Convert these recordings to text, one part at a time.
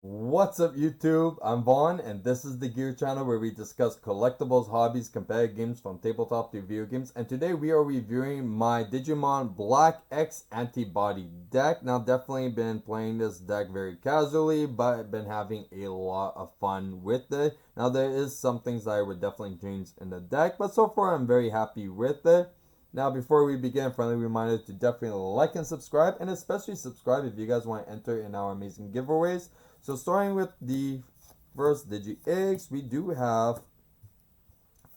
What's up YouTube? I'm Vaughn and this is the Gear channel where we discuss collectibles, hobbies, competitive games from tabletop to video games, and today we are reviewing my Digimon Black X-Antibody deck. Now definitely been playing this deck very casually, but I've been having a lot of fun with it. Now there is some things that I would definitely change in the deck, but so far I'm very happy with it. Now, before we begin, friendly reminder to definitely like and subscribe, and especially subscribe if you guys want to enter in our amazing giveaways. So, starting with the first Digi-X, we do have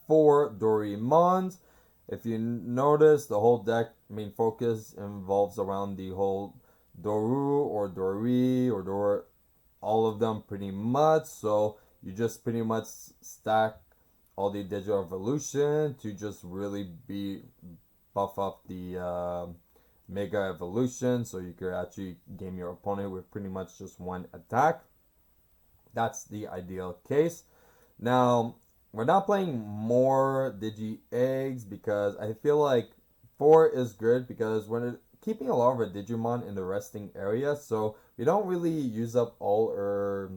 4 Dorumons. If you notice, the whole deck main focus involves around the whole Doru or Dori or Dor, all of them pretty much. So, you just pretty much stack all the digital evolution to just really buff up the mega evolution, so you could actually game your opponent with pretty much just one attack. That's the ideal case. Now, we're not playing more Digi Eggs because I feel like 4 is good because we're keeping a lot of our Digimon in the resting area, so we don't really use up all our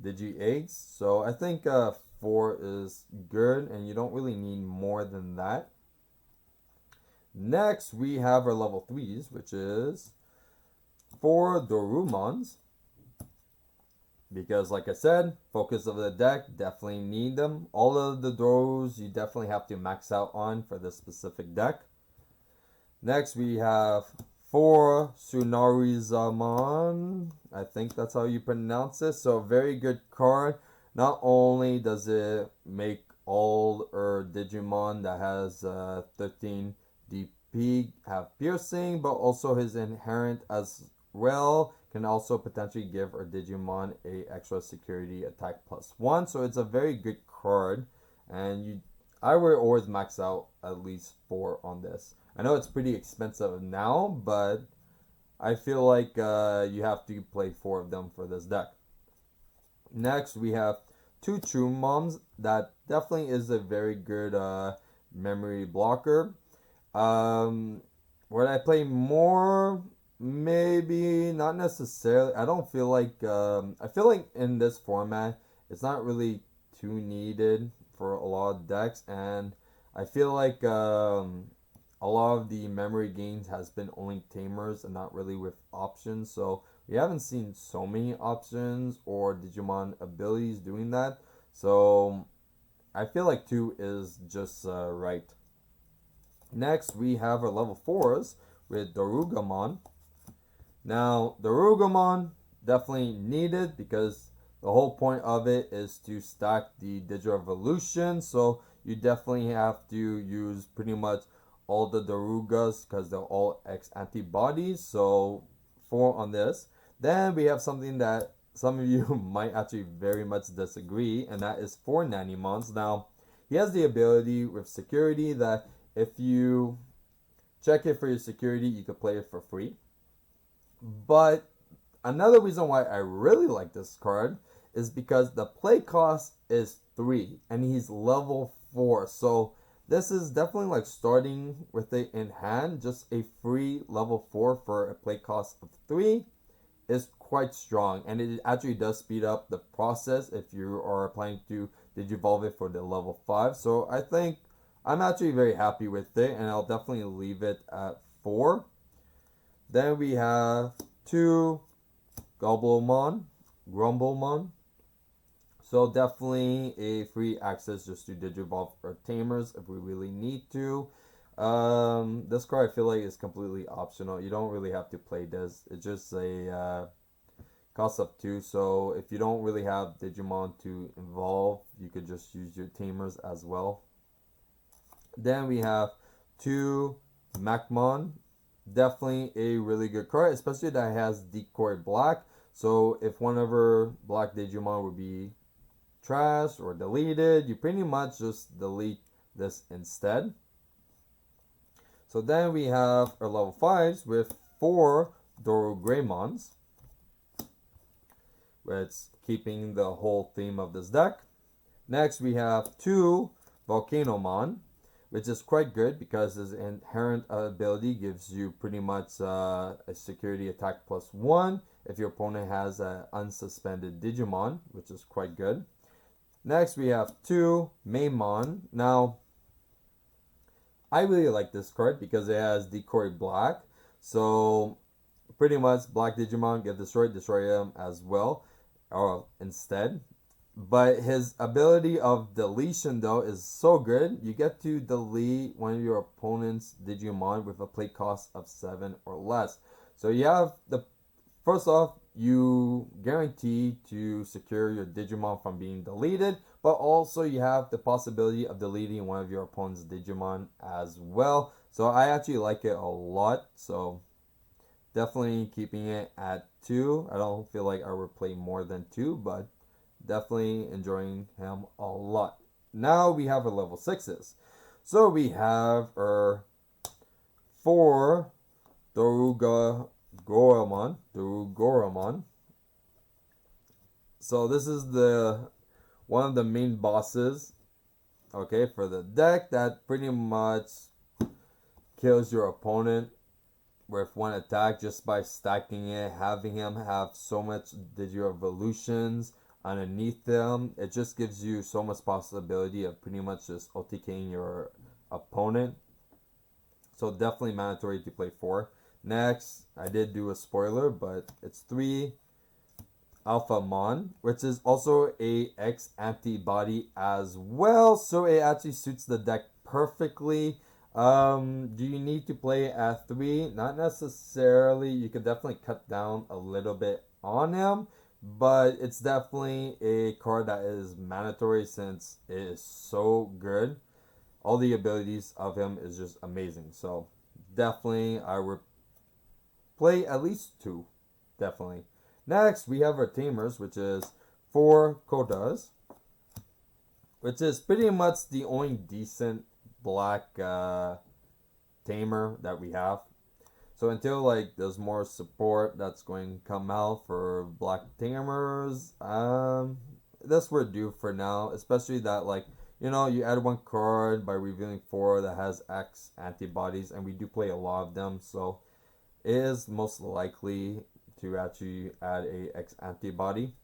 Digi Eggs. So I think 4 is good and you don't really need more than that. Next, we have our level 3s, which is 4 Dorumons. Because, like I said, focus of the deck, definitely need them. All of the Dorus you definitely have to max out on for this specific deck. Next, we have 4 Dorugoramon. I think that's how you pronounce it. So, very good card. Not only does it make all our Digimon that has 13 DP have piercing, but also his inherent as well can also potentially give our Digimon a extra security attack +1. So it's a very good card, and I would always max out at least 4 on this. I know it's pretty expensive now, but I feel like you have to play 4 of them for this deck. Next, we have 2 True Moms. That definitely is a very good memory blocker. Would I play more? Maybe not necessarily. I don't feel like I feel like in this format it's not really too needed for a lot of decks, and I feel like a lot of the memory gains has been only tamers and not really with options. So we haven't seen so many options or Digimon abilities doing that. So I feel like 2 is just right. Next, we have our level 4s with Dorugoramon. Now, Dorugoramon definitely needed because the whole point of it is to stack the digital evolution. So you definitely have to use pretty much all the Dorugas because they're all X-Antibodies. So 4 on this. Then we have something that some of you might actually very much disagree, and that is 4 Nanimons. Now, he has the ability with security that if you check it for your security, you could play it for free. But another reason why I really like this card is because the play cost is 3 and he's level 4. So this is definitely like starting with it in hand. Just a free level 4 for a play cost of 3 is quite strong, and it actually does speed up the process if you are planning to digivolve it for the level 5. So I think I'm actually very happy with it, and I'll definitely leave it at 4. Then we have 2 Grumblemon. So definitely a free access just to digivolve our tamers if we really need to. This card I feel like is completely optional. You don't really have to play this. It's just a cost of 2. So if you don't really have Digimon to evolve, you could just use your tamers as well. Then we have 2 Macmon. Definitely a really good card, especially that has Decoy Black. So if one of our black Digimon would be trash or deleted, you pretty much just delete this instead. So then we have our level 5s with 4 Dorugramons, which keeping the whole theme of this deck. Next we have 2 Volcanomon. which is quite good because his inherent ability gives you pretty much a security attack +1 if your opponent has an unsuspended Digimon, which is quite good. Next, we have 2 Maimon. Now, I really like this card because it has Decoy Black. So, pretty much Black Digimon get destroyed, destroy him as well, or instead. But his ability of deletion though is so good. You get to delete one of your opponent's Digimon with a play cost of 7 or less. So you have the first off, you guarantee to secure your Digimon from being deleted, but also you have the possibility of deleting one of your opponent's Digimon as well. So I actually like it a lot. So definitely keeping it at 2. I don't feel like I would play more than 2, but definitely enjoying him a lot. Now we have our level 6s. So we have our 4 Dorugoramon. So this is the one of the main bosses, okay, for the deck that pretty much kills your opponent with one attack just by stacking it, having him have so much Digi-Evolutions underneath them. It just gives you so much possibility of pretty much just OTKing your opponent. So definitely mandatory to play 4. Next, I did do a spoiler, but it's 3 alphamon, which is also a X-Antibody as well. So it actually suits the deck perfectly. Do you need to play at 3? Not necessarily. You could definitely cut down a little bit on him, but it's definitely a card that is mandatory since it is so good. All the abilities of him is just amazing. So definitely I would play at least 2. Definitely. Next, we have our Tamers, which is 4 Kotas, which is pretty much the only decent black tamer that we have. So until like there's more support that's going to come out for black tamers, that's we're due for now. Especially that like, you know, you add 1 card by revealing 4 that has X antibodies, and we do play a lot of them, so it is most likely to actually add a X antibody.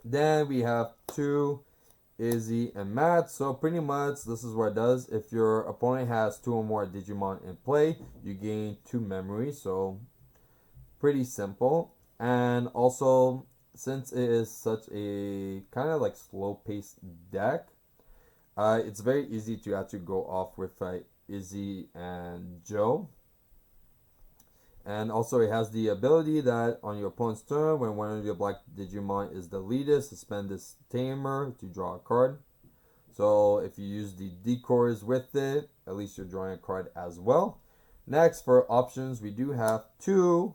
Then we have 2 Izzy and Matt. So pretty much this is what it does. If your opponent has 2 or more Digimon in play, you gain 2 memory. So pretty simple. And also, since it is such a kind of like slow paced deck, it's very easy to actually go off with Izzy and Joe. And also it has the ability that on your opponent's turn, when one of your black Digimon is deleted, suspend this tamer to draw a card. So if you use the decoys with it, at least you're drawing a card as well. Next, for options, we do have 2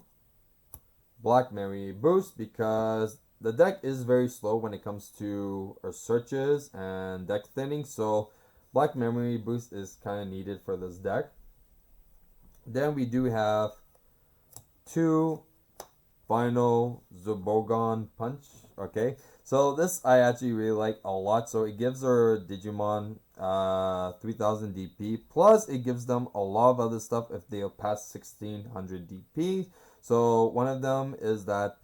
black memory boosts because the deck is very slow when it comes to our searches and deck thinning. So black memory boost is kind of needed for this deck. Then we do have 2 final Zobogon Punch. Okay, so this I actually really like a lot. So it gives our Digimon 3000 DP, plus it gives them a lot of other stuff if they'll pass 1600 DP. So one of them is that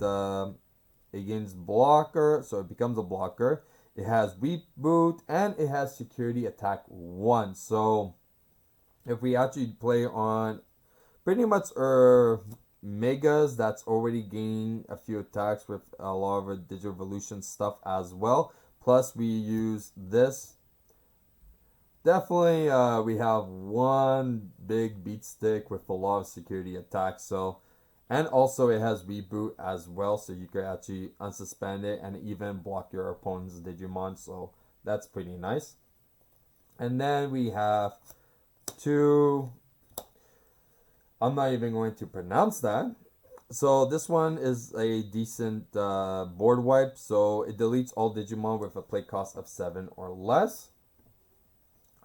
it gains blocker, so it becomes a blocker. It has reboot and it has security attack 1. So if we actually play on pretty much our Megas that's already gained a few attacks with a lot of our Digi-Evolution stuff as well. Plus we use this. Definitely we have 1 big beat stick with a lot of security attacks. So, and also it has reboot as well, so you could actually unsuspend it and even block your opponent's Digimon. So that's pretty nice. And then we have 2, I'm not even going to pronounce that. So this one is a decent board wipe. So it deletes all Digimon with a play cost of 7 or less.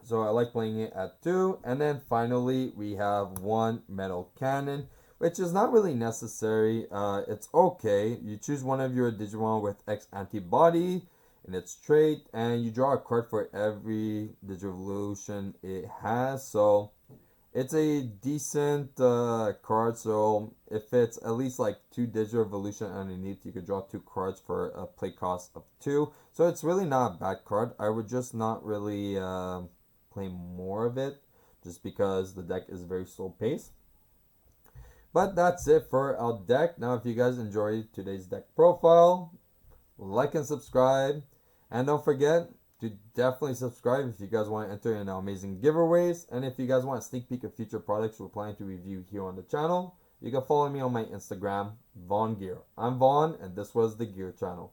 So I like playing it at 2. And then finally we have 1 Metal Cannon, which is not really necessary. It's okay. You choose one of your Digimon with X-Antibody in its trait, and you draw a card for every Digivolution it has. So it's a decent card. So if it's at least like 2 Digivolution underneath, you could draw 2 cards for a play cost of 2. So it's really not a bad card. I would just not really play more of it, just because the deck is very slow paced. But that's it for our deck. Now, if you guys enjoyed today's deck profile, like and subscribe. And don't forget to definitely subscribe if you guys want to enter in our amazing giveaways. And if you guys want a sneak peek of future products we're planning to review here on the channel, you can follow me on my Instagram, VaughnGear. I'm Vaughn, and this was the Gear Channel.